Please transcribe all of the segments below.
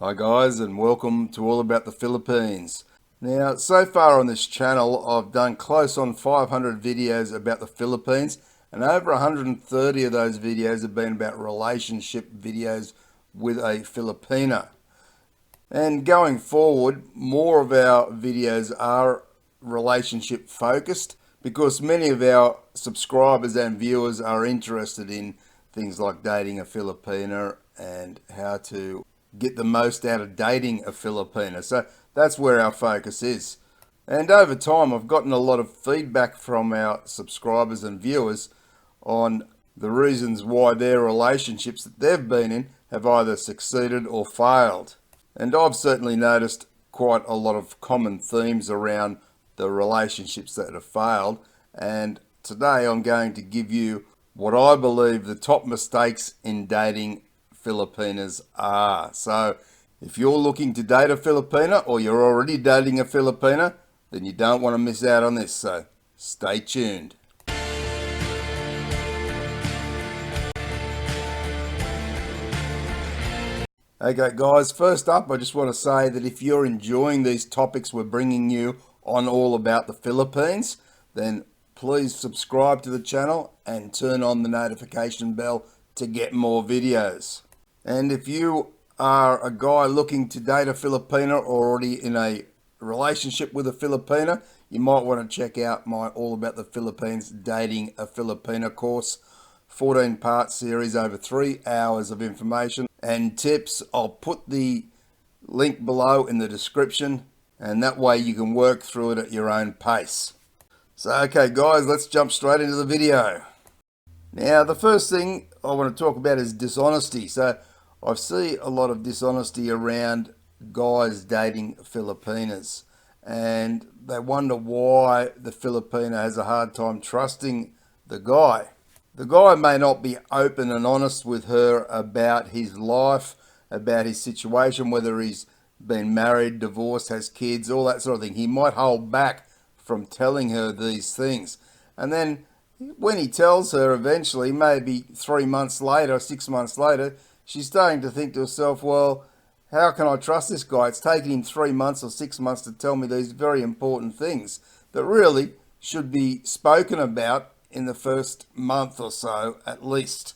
Hi guys, and welcome to All About the Philippines. Now, so far on this channel I've done close on 500 videos about the Philippines, and over 130 of those videos have been about relationship videos with a Filipina. And going forward, more of our videos are relationship focused because many of our subscribers and viewers are interested in things like dating a Filipina and how to get the most out of dating a Filipina. So that's where our focus is. And over time, I've gotten a lot of feedback from our subscribers and viewers on the reasons why their relationships that they've been in have either succeeded or failed. And I've certainly noticed quite a lot of common themes around the relationships that have failed. And today I'm going to give you what I believe the top mistakes in dating Filipinas are. So if you're looking to date a Filipina or you're already dating a Filipina, then you don't want to miss out on this. So stay tuned. Okay guys, first up I just want to say that if you're enjoying these topics we're bringing you on All About the Philippines, then please subscribe to the channel and turn on the notification bell to get more videos. And if you are a guy looking to date a Filipina or already in a relationship with a Filipina, you might want to check out my All About the Philippines Dating a Filipina course. 14-part series over 3 hours of information and tips. I'll put the link below in the description, and that way you can work through it at your own pace. So okay guys, let's jump straight into the video. Now the first thing I want to talk about is dishonesty. So I see a lot of dishonesty around guys dating Filipinas, and they wonder why the Filipina has a hard time trusting the guy. The guy may not be open and honest with her about his life, about his situation, whether he's been married, divorced, has kids, all that sort of thing. He might hold back from telling her these things. And then when he tells her eventually, maybe 3 months later, 6 months later, she's starting to think to herself, well, how can I trust this guy? It's taken him 3 months or 6 months to tell me these very important things that really should be spoken about in the first month or so at least.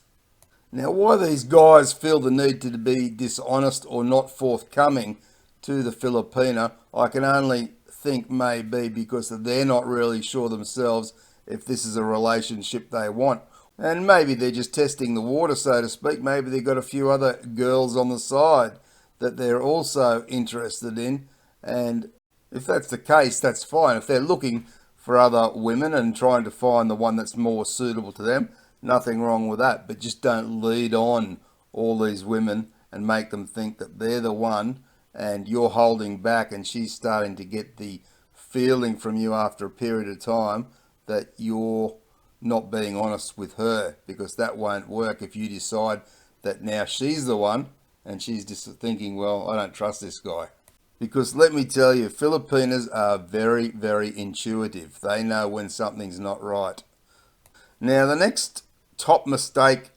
Now, why these guys feel the need to be dishonest or not forthcoming to the Filipina, I can only think may be because they're not really sure themselves if this is a relationship they want. And maybe they're just testing the water, so to speak. Maybe they've got a few other girls on the side that they're also interested in. And if that's the case, that's fine. If they're looking for other women and trying to find the one that's more suitable to them, nothing wrong with that. But just don't lead on all these women and make them think that they're the one and you're holding back, and she's starting to get the feeling from you after a period of time that you're not being honest with her, because that won't work if you decide that now she's the one and she's just thinking, well, I don't trust this guy. Because let me tell you, Filipinas are very, very intuitive. They know when something's not right. Now, the next top mistake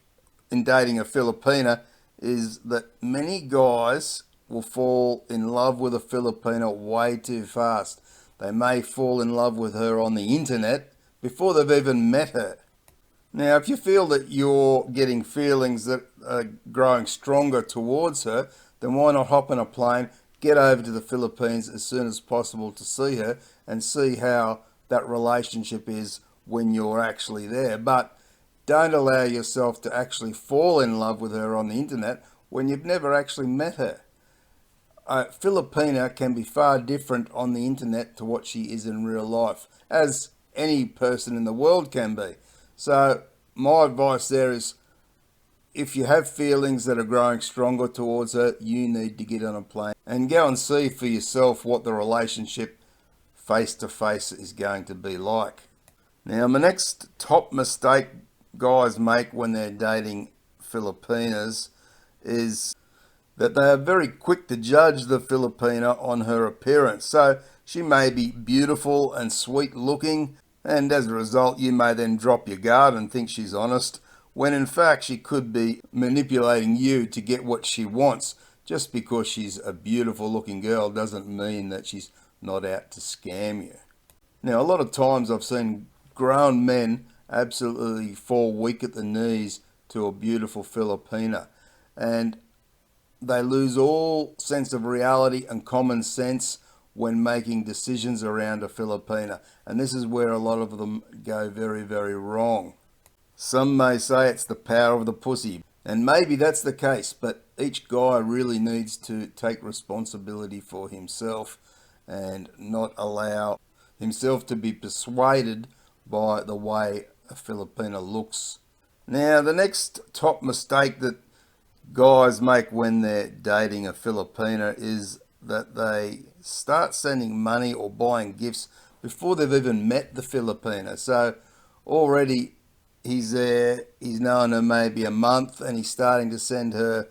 in dating a Filipina is that many guys will fall in love with a Filipina way too fast. They may fall in love with her on the internet before they've even met her. Now, if you feel that you're getting feelings that are growing stronger towards her, then why not hop on a plane, get over to the Philippines as soon as possible to see her and see how that relationship is when you're actually there. But don't allow yourself to actually fall in love with her on the internet when you've never actually met her. A Filipina can be far different on the internet to what she is in real life, as any person in the world can be. So my advice there is, if you have feelings that are growing stronger towards her, you need to get on a plane and go and see for yourself what the relationship face to face is going to be like. Now, my next top mistake guys make when they're dating Filipinas is that they are very quick to judge the Filipina on her appearance. So she may be beautiful and sweet looking, and as a result you may then drop your guard and think she's honest, when in fact she could be manipulating you to get what she wants. Just because she's a beautiful looking girl doesn't mean that she's not out to scam you. Now, a lot of times I've seen grown men absolutely fall weak at the knees to a beautiful Filipina, and they lose all sense of reality and common sense when making decisions around a Filipina. And this is where a lot of them go very, very wrong. Some may say it's the power of the pussy, and maybe that's the case, but each guy really needs to take responsibility for himself and not allow himself to be persuaded by the way a Filipina looks. Now, the next top mistake that guys make when they're dating a Filipina is that they start sending money or buying gifts before they've even met the Filipina. So already he's there, he's known her maybe a month, and he's starting to send her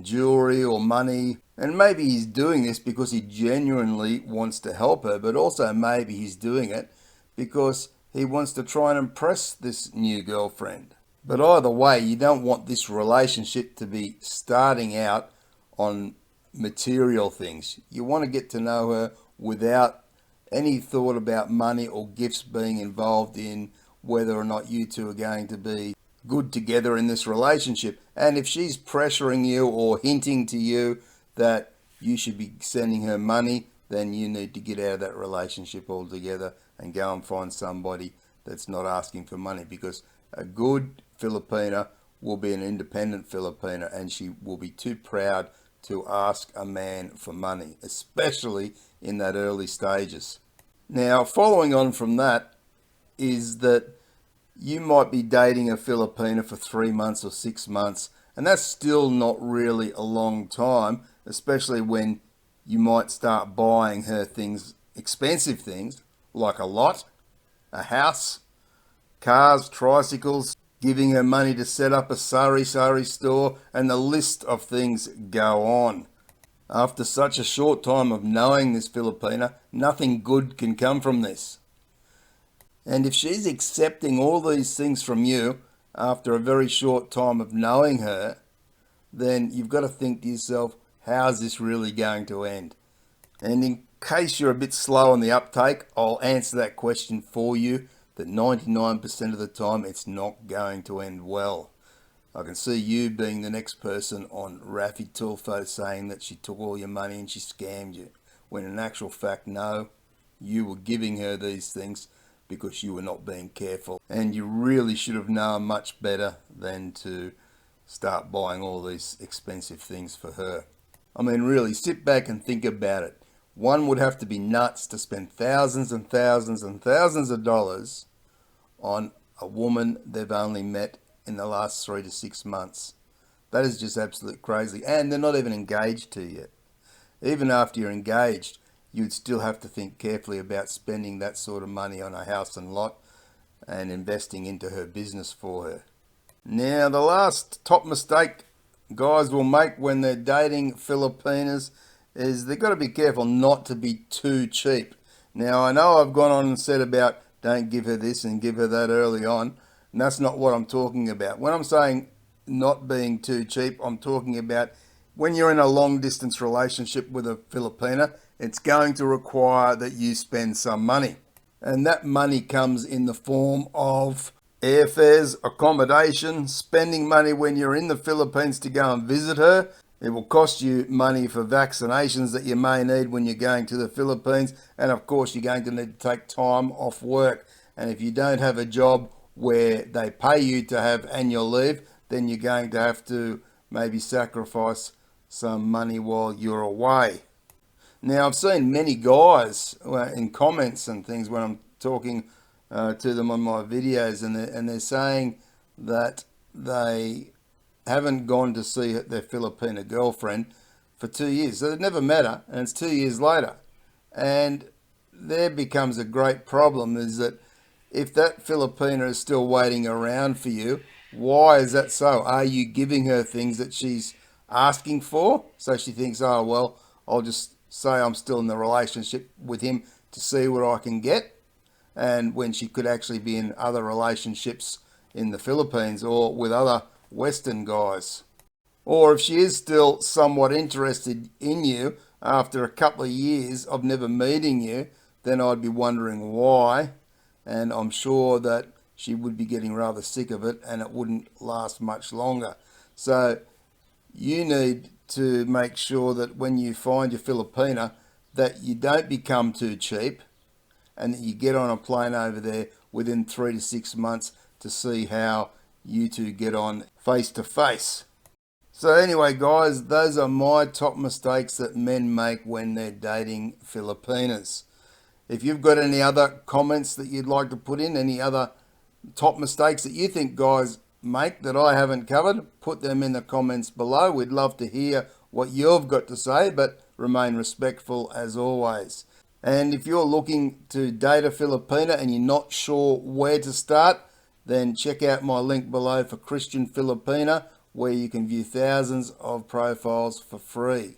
jewelry or money. And maybe he's doing this because he genuinely wants to help her, but also maybe he's doing it because he wants to try and impress this new girlfriend. But either way, you don't want this relationship to be starting out on material things. You want to get to know her without any thought about money or gifts being involved in whether or not you two are going to be good together in this relationship. And if she's pressuring you or hinting to you that you should be sending her money, then you need to get out of that relationship altogether and go and find somebody that's not asking for money, because a good Filipina will be an independent Filipina, and she will be too proud to ask a man for money, especially in that early stages. Now, following on from that is that you might be dating a Filipina for 3 months or 6 months, and that's still not really a long time, especially when you might start buying her things, expensive things, like a lot, a house, cars, tricycles, giving her money to set up a sari store, and the list of things go on. After such a short time of knowing this Filipina, nothing good can come from this. And if she's accepting all these things from you after a very short time of knowing her, then you've got to think to yourself, how's this really going to end? And in case you're a bit slow on the uptake, I'll answer that question for you, that 99% of the time it's not going to end well. I can see you being the next person on Rafi Tulfo saying that she took all your money and she scammed you, when in actual fact, no, you were giving her these things because you were not being careful, and you really should have known much better than to start buying all these expensive things for her. I mean, really, sit back and think about it. One would have to be nuts to spend thousands and thousands and thousands of dollars on a woman they've only met in the last 3 to 6 months. That is just absolute crazy. And they're not even engaged to you yet. Even after you're engaged, you'd still have to think carefully about spending that sort of money on a house and lot and investing into her business for her. Now, the last top mistake guys will make when they're dating Filipinas is they've got to be careful not to be too cheap. Now, I know I've gone on and said about don't give her this and give her that early on, and that's not what I'm talking about. When I'm saying not being too cheap, I'm talking about when you're in a long distance relationship with a Filipina, it's going to require that you spend some money. And that money comes in the form of airfares, accommodation, spending money when you're in the Philippines to go and visit her. It will cost you money for vaccinations that you may need when you're going to the Philippines. And of course, you're going to need to take time off work. And if you don't have a job where they pay you to have annual leave, then you're going to have to maybe sacrifice some money while you're away. Now, I've seen many guys in comments and things when I'm talking to them on my videos, and they're saying that they haven't gone to see their Filipina girlfriend for 2 years. So they've never met her, and it's 2 years later. And there becomes a great problem, is that if that Filipina is still waiting around for you, why is that so? Are you giving her things that she's asking for? So she thinks, oh, well, I'll just say I'm still in the relationship with him to see what I can get, and when she could actually be in other relationships in the Philippines or with other Western guys. Or if she is still somewhat interested in you after a couple of years of never meeting you, then I'd be wondering why. And I'm sure that she would be getting rather sick of it and it wouldn't last much longer. So you need to make sure that when you find your Filipina, that you don't become too cheap and that you get on a plane over there within 3 to 6 months to see how you two get on face to face. So anyway, guys, those are my top mistakes that men make when they're dating Filipinas. If you've got any other comments that you'd like to put in, any other top mistakes that you think guys make that I haven't covered, put them in the comments below. We'd love to hear what you've got to say, but remain respectful as always. And if you're looking to date a Filipina and you're not sure where to start, then check out my link below for Christian Filipina, where you can view thousands of profiles for free.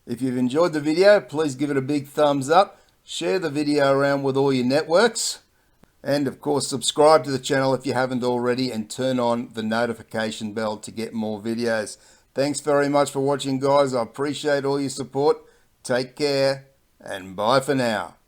If you've enjoyed the video, please give it a big thumbs up, share the video around with all your networks, and of course subscribe to the channel if you haven't already and turn on the notification bell to get more videos. Thanks very much for watching, guys. I appreciate all your support. Take care and bye for now.